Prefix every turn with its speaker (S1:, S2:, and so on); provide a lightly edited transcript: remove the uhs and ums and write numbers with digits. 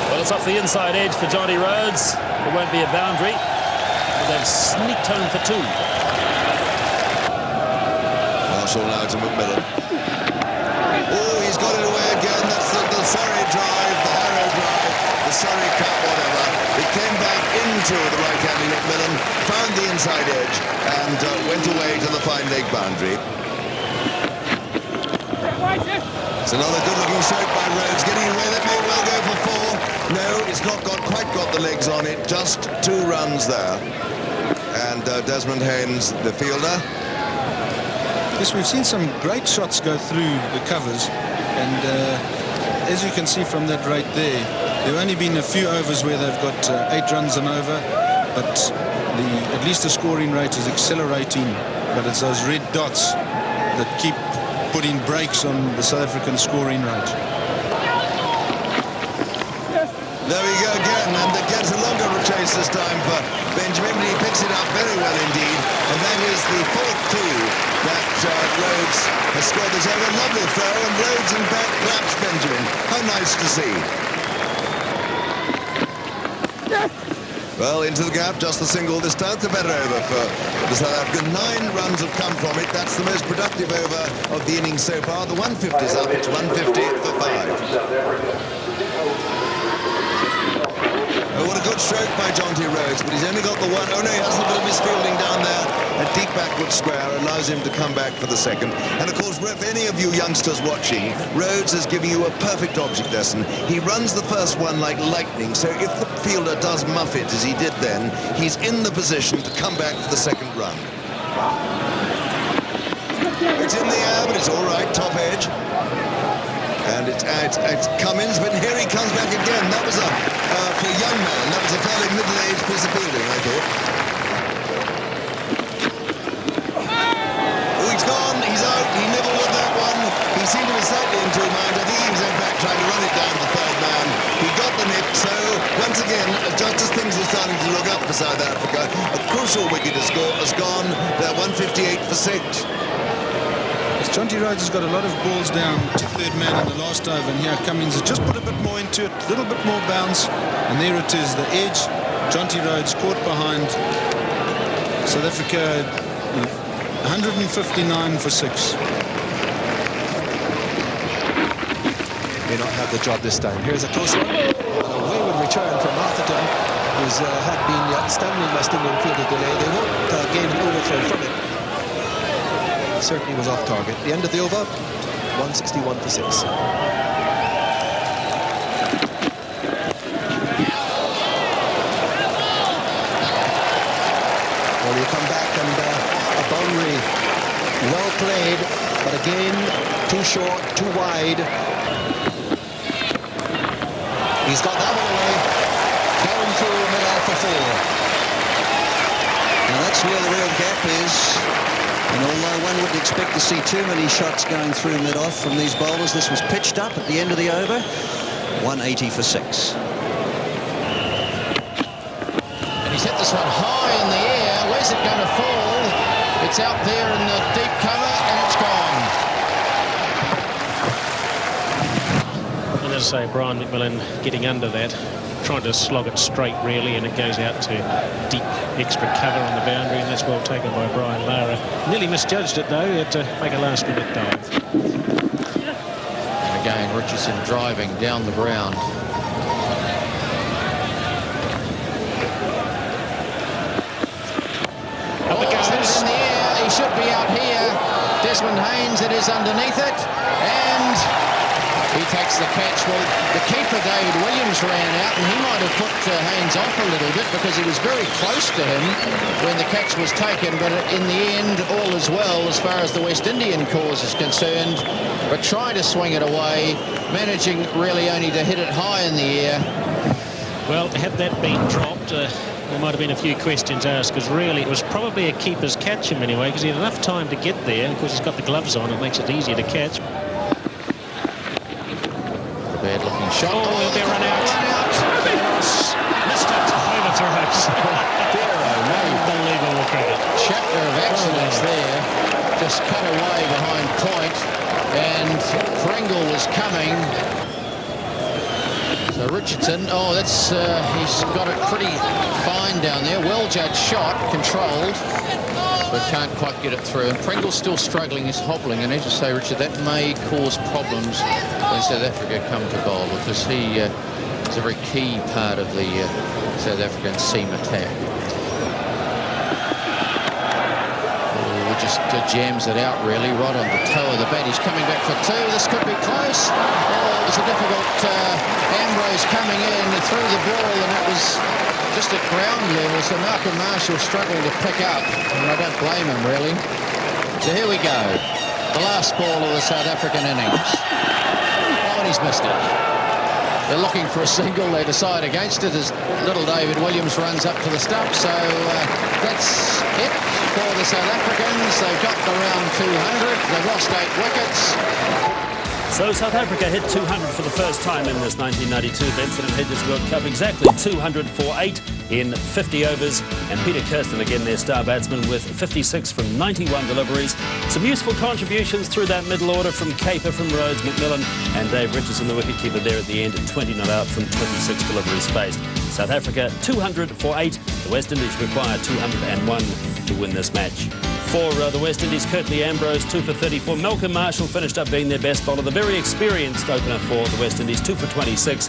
S1: Well, it's off the inside edge for Jonty Rhodes. It won't be a boundary. But they've sneaked home for 2.
S2: Marshall now to McMillan. Oh, he's got it away again. That's the Surrey drive, the Harrow drive, the Surrey Cup, whatever. It came back into the right-handed McMillan, found the inside edge, and went away to the fine leg boundary. It's another good-looking stroke by Rhodes, getting away. That may well go for 4. No, it's not quite got the legs on it. Just 2 runs there. And Desmond Haynes, the fielder.
S3: Yes, we've seen some great shots go through the covers, and as you can see from that right there, there have only been a few overs where they've got 8 runs and over, but at least the scoring rate is accelerating. But it's those red dots that keep putting brakes on the South African scoring rate.
S2: There we go again, and it gets a longer chase this time for Benjamin, but he picks it up very well indeed, and that is the 4th 2 that Rhodes has scored this over. Lovely throw, and Rhodes in fact claps Benjamin. How nice to see. Well, into the gap, just the single this time. The better over for the South African. 9 runs have come from it. That's the most productive over of the innings so far. The 150's up. It's 150 for 5. Oh, what a good stroke by Jonty Rhodes, but he's only got the 1. Oh, no, he has a bit of his fielding down there. A deep backward square allows him to come back for the 2nd. And, of course, if any of you youngsters watching, Rhodes is giving you a perfect object lesson. He runs the first one like lightning, so if the fielder does muff it, as he did then, he's in the position to come back for the 2nd run. It's in the air, but it's all right, top edge. And it's Cummins, but here he comes back again. That was for a young man, that was a fairly middle-aged piece of fielding, I thought. Oh, he's gone, he's out, he nibbled with that one. He seemed to be slightly in 2 minds. I think he was in fact trying to run it down the 3rd man. He got the nip, so once again, just as things are starting to look up for South Africa, a crucial wicket has gone. They're 158 for 6.
S3: Jonty Rhodes has got a lot of balls down to 3rd man in the last over, and here Cummins has just put a bit more into it, a little bit more bounce, and there it is, the edge. Jonty Rhodes caught behind. South Africa 159 for 6.
S4: May not have the job this time. Here's a close one. A wayward return from Atherton, who's had been outstanding West Indian fielder today. They won't gain an overthrow from it. Certainly was off target. The end of the over, 161 for 6. Well, you come back and a boundary, well played, but again, too short, too wide. He's got that one away, down through mid-off for 4. Now that's where the real gap is. And although one wouldn't expect to see too many shots going through mid-off from these bowlers, this was pitched up at the end of the over. 180 for 6.
S5: And he's hit this one high in the air. Where's it going to fall? It's out there in the deep cover, and it's gone.
S1: And as I say, Brian McMillan getting under that, trying to slog it straight really, and it goes out to deep extra cover on the boundary, and that's well taken by Brian Lara. Nearly misjudged it though. He had to make a last minute dive.
S5: And again, Richardson driving down the ground.
S1: Up it goes.
S5: In the air. He should be out here. Desmond Haynes, it is underneath it, and he takes the catch. Well, the keeper, David Williams, ran out, and he might have put Haynes off a little bit because he was very close to him when the catch was taken. But in the end, all is well as far as the West Indian cause is concerned. But trying to swing it away, managing really only to hit it high in the air.
S1: Well, had that been dropped, there might have been a few questions asked, because really it was probably a keeper's catch him anyway, because he had enough time to get there. And of course, he's got the gloves on. It makes it easier to catch.
S5: Bad-looking shot.
S1: Oh, he'll be run out. Missed it. Over to Rhodes. Unbelievable cricket.
S5: Chapter of accidents there. Just cut away behind point. And Pringle was coming. So Richardson, oh, that's he's got it pretty fine down there. Well judged shot, controlled, but can't quite get it through. And Pringle's still struggling, he's hobbling. And as you say, Richard, that may cause problems when South Africa come to bowl, because he is a very key part of the South African seam attack. Just jams it out really right on the toe of the bat. He's coming back for two. This could be close. Oh, it was a difficult Ambrose coming in through the ball, and it was just at ground level, so Malcolm Marshall struggling to pick up, and I don't blame him really. So here we go, the last ball of the South African innings. Oh, and he's missed it. They're looking for a single. They decide against it as little David Williams runs up to the stump. So that's it for the South Africans. They've got around 200. They've lost 8 wickets.
S6: So South Africa hit 200 for the first time in this 1992 Benson Hedges World Cup. Exactly 200 for 8 in 50 overs. And Peter Kirsten, again their star batsman, with 56 from 91 deliveries. Some useful contributions through that middle order from Caper, from Rhodes, McMillan and Dave Richardson, the wicketkeeper there at the end, 20 not out from 26 deliveries faced. South Africa 200 for 8. The West Indies require 201 to win this match. For the West Indies, Curtly Ambrose 2 for 34. Malcolm Marshall finished up being their best bowler, the very experienced opener for the West Indies, 2 for 26.